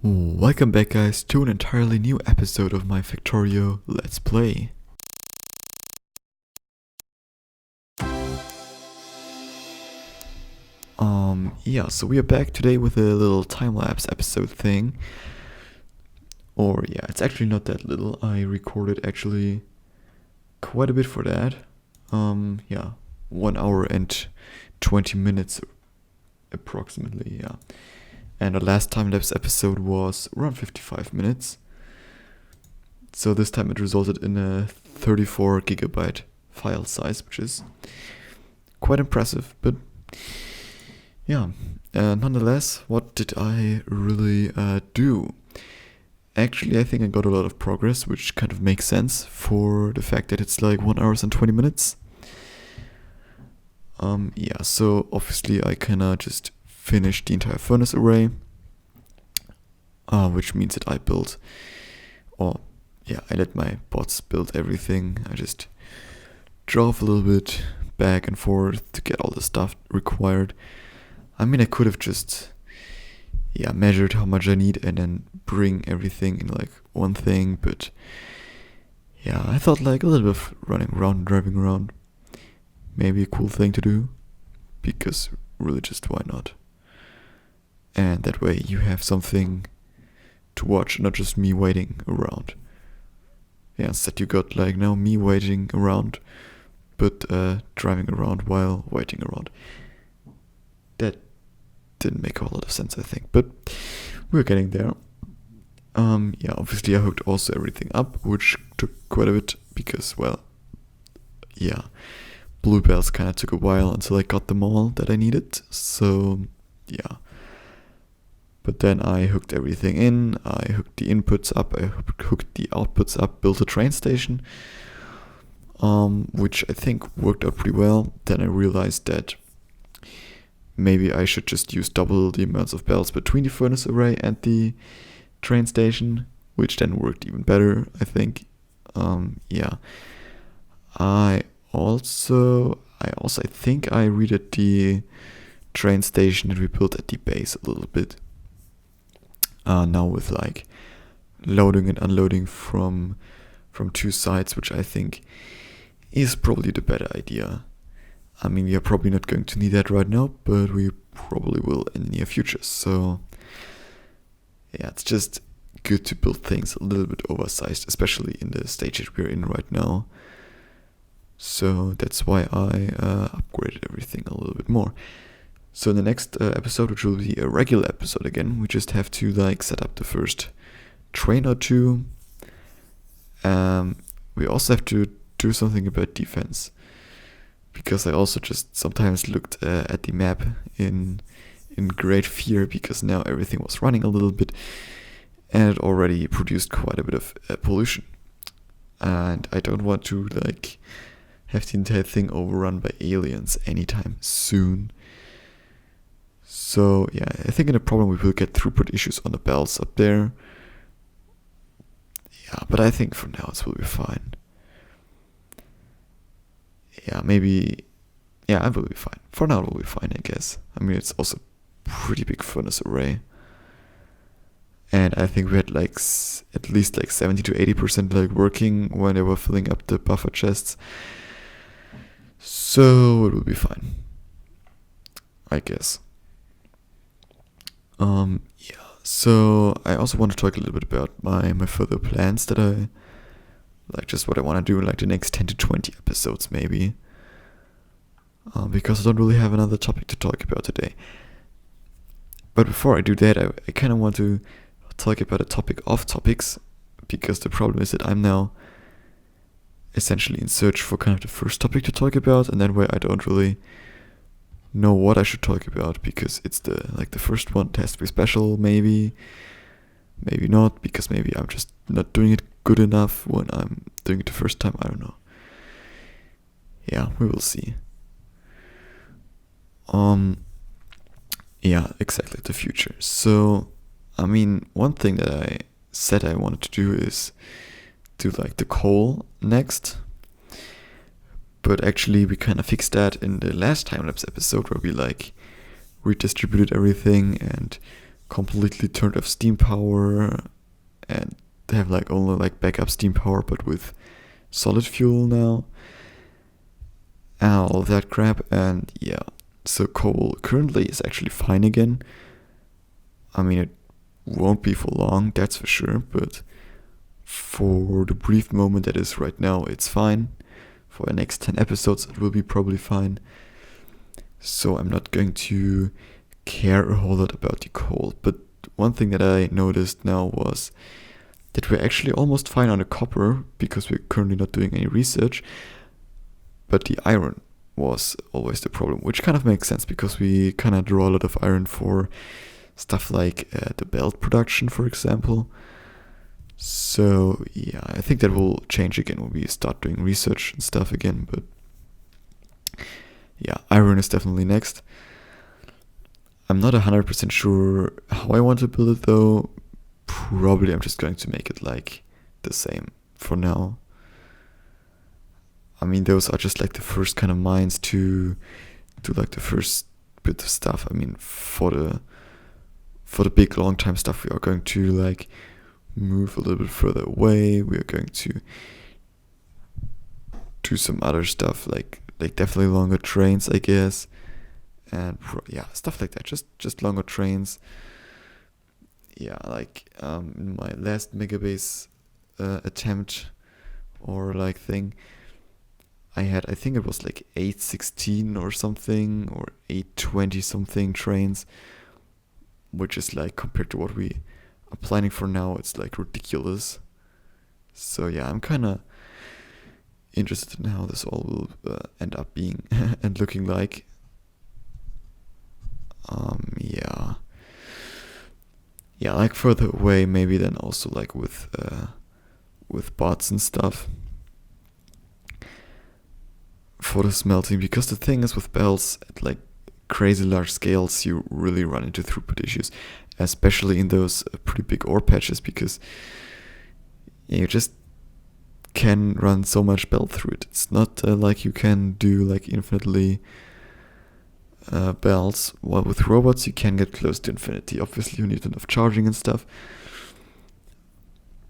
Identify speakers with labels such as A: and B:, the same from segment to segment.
A: Welcome back, guys, to an entirely new episode of my Factorio Let's Play. So we are back today with a little time-lapse episode thing. It's actually not that little. I recorded actually quite a bit for that. 1 hour and 20 minutes approximately, yeah. And the last time-lapse episode was around 55 minutes. So this time it resulted in a 34 gigabyte file size, which is quite impressive. But yeah, nonetheless, what did I really do? Actually, I think I got a lot of progress, which kind of makes sense for the fact that it's like 1 hour and 20 minutes. So obviously I kinda just finished the entire furnace array, which means that I let my bots build everything. I just drove a little bit back and forth to get all the stuff required. I mean, I could have just measured how much I need and then bring everything in like one thing, but I thought like a little bit of running around, driving around, maybe a cool thing to do, because really just why not? And that way you have something to watch, not just me waiting around. Yeah, instead you got like now me waiting around, but driving around while waiting around. That didn't make a whole lot of sense, I think, but we're getting there. Obviously I hooked also everything up, which took quite a bit because, Bluebells kind of took a while until I got them all that I needed, so yeah. But then I hooked everything in, I hooked the inputs up, I hooked the outputs up, built a train station, which I think worked out pretty well. Then I realized that maybe I should just use double the amounts of bells between the furnace array and the train station, which then worked even better, I think. I think I redid the train station that we built at the base a little bit. Now with like loading and unloading from two sides, which I think is probably the better idea. I mean, we are probably not going to need that right now, but we probably will in the near future. So yeah, it's just good to build things a little bit oversized, especially in the stage that we're in right now. So that's why I upgraded everything a little bit more. So in the next episode, which will be a regular episode again, we just have to like set up the first train or two. We also have to do something about defense, because I also just sometimes looked at the map in great fear, because now everything was running a little bit and it already produced quite a bit of pollution. And I don't want to like have the entire thing overrun by aliens anytime soon. So yeah, I think in the problem we will get throughput issues on the bells up there. Yeah, but I think for now it will be fine. I will be fine. For now it will be fine, I guess. I mean, it's also a pretty big furnace array. And I think we had like at least like 70 to 80% like working when they were filling up the buffer chests. So it will be fine, I guess. So I also want to talk a little bit about my further plans that I like, just what I want to do in like the next 10 to 20 episodes maybe. Because I don't really have another topic to talk about today. But before I do that, I kind of want to talk about a topic of topics, because the problem is that I'm now essentially in search for kind of the first topic to talk about, and that way I don't really know what I should talk about, because it's the first one. It has to be special, maybe not, because maybe I'm just not doing it good enough when I'm doing it the first time. I don't know. Yeah, we will see. Exactly, the future. So, I mean, one thing that I said I wanted to do is do like the coal next. But actually we kind of fixed that in the last time-lapse episode, where we like redistributed everything and completely turned off steam power and have like only like backup steam power but with solid fuel now and all of that crap. And yeah, so coal currently is actually fine again. I mean, it won't be for long, that's for sure, but for the brief moment that is right now, it's fine. For the next 10 episodes, it will be probably fine. So I'm not going to care a whole lot about the coal. But one thing that I noticed now was that we're actually almost fine on the copper, because we're currently not doing any research. But the iron was always the problem, which kind of makes sense, because we kind of draw a lot of iron for stuff like the belt production, for example. So yeah, I think that will change again when we start doing research and stuff again. But yeah, iron is definitely next. I'm not 100% sure how I want to build it though. Probably I'm just going to make it like the same for now. I mean, those are just like the first kind of mines to do like the first bit of stuff. I mean, for the big long time stuff, we are going to like move a little bit further away. We are going to do some other stuff, like definitely longer trains, I guess, and yeah, stuff like that. Just longer trains. Yeah, like in my last megabase attempt or like thing, I think it was like 816 or something, or 820 something trains, which is like, compared to what we are planning for now, it's like ridiculous. So yeah, I'm kind of interested in how this all will end up being and looking like. Yeah, like further away, maybe then also like with bots and stuff for the smelting, because the thing is with belts at like crazy large scales, you really run into throughput issues, especially in those pretty big ore patches, because you just can run so much belt through it. It's not like you can do like infinitely belts. While with robots you can get close to infinity. Obviously you need enough charging and stuff,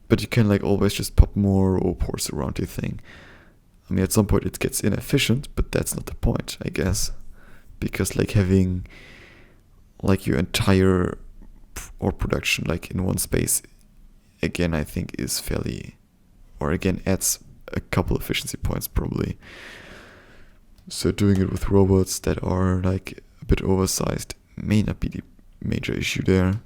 A: but you can like always just pop more ore pores around your thing. I mean, at some point it gets inefficient, but that's not the point, I guess, because like having like your entire ore production like in one space, again, I think is fairly, or again, adds a couple efficiency points probably. So doing it with robots that are like a bit oversized may not be the major issue there.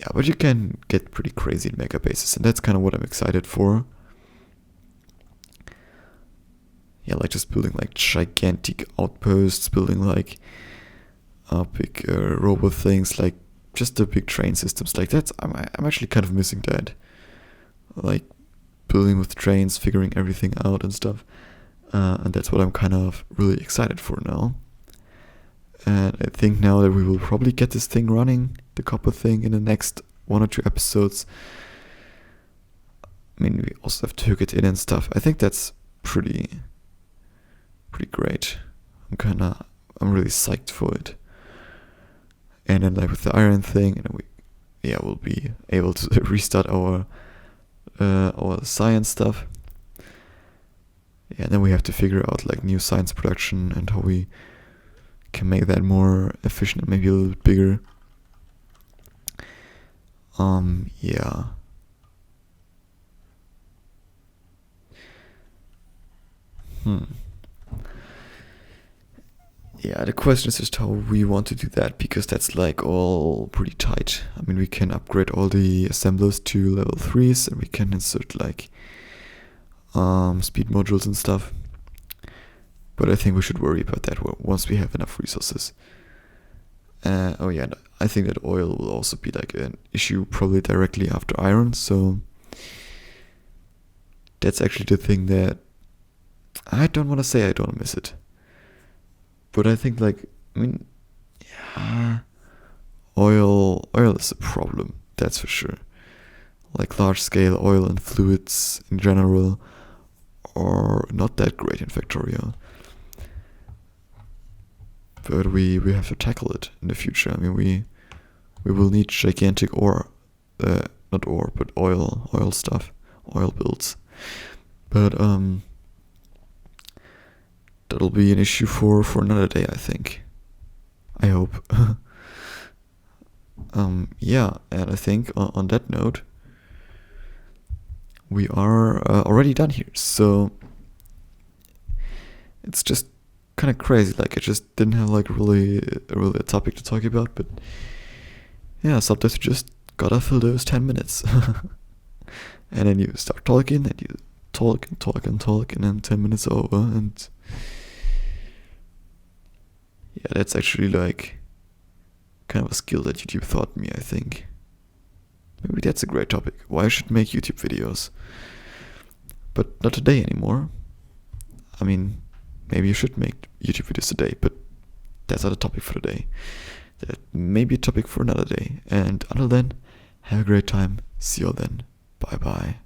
A: Yeah, but you can get pretty crazy in megabases, and that's kind of what I'm excited for. Yeah, like just building like gigantic outposts, building like big robot things, like just the big train systems like that. I'm actually kind of missing that. Like building with trains, figuring everything out and stuff. And that's what I'm kind of really excited for now. And I think now that we will probably get this thing running, the copper thing, in the next 1 or 2 episodes. I mean, we also have to hook it in and stuff. I think that's pretty great. I'm really psyched for it. And then like with the iron thing, and we'll be able to restart our science stuff. Yeah, and then we have to figure out like new science production and how we can make that more efficient and maybe a little bit bigger. Yeah. Yeah, the question is just how we want to do that, because that's like all pretty tight. I mean, we can upgrade all the assemblers to level 3s, and we can insert like speed modules and stuff. But I think we should worry about that once we have enough resources. And I think that oil will also be like an issue probably directly after iron, so that's actually the thing that I don't want to say I don't miss it. But I think oil is a problem, that's for sure. Like large scale oil and fluids in general are not that great in Factorio. but we have to tackle it in the future. I mean, we will need gigantic not ore, but oil stuff, oil builds. But that'll be an issue for another day, I think. I hope. Yeah, and I think on that note, we are already done here. So it's just kind of crazy. Like, I just didn't have like really a topic to talk about, but yeah, sometimes you just gotta fill those 10 minutes. And then you start talking, and you talk, and then 10 minutes are over, and yeah, that's actually like kind of a skill that YouTube taught me, I think. Maybe that's a great topic. Why I should make YouTube videos. But not today anymore. I mean, maybe you should make YouTube videos today, but that's not a topic for today. That may be a topic for another day. And until then, have a great time. See you all then. Bye bye.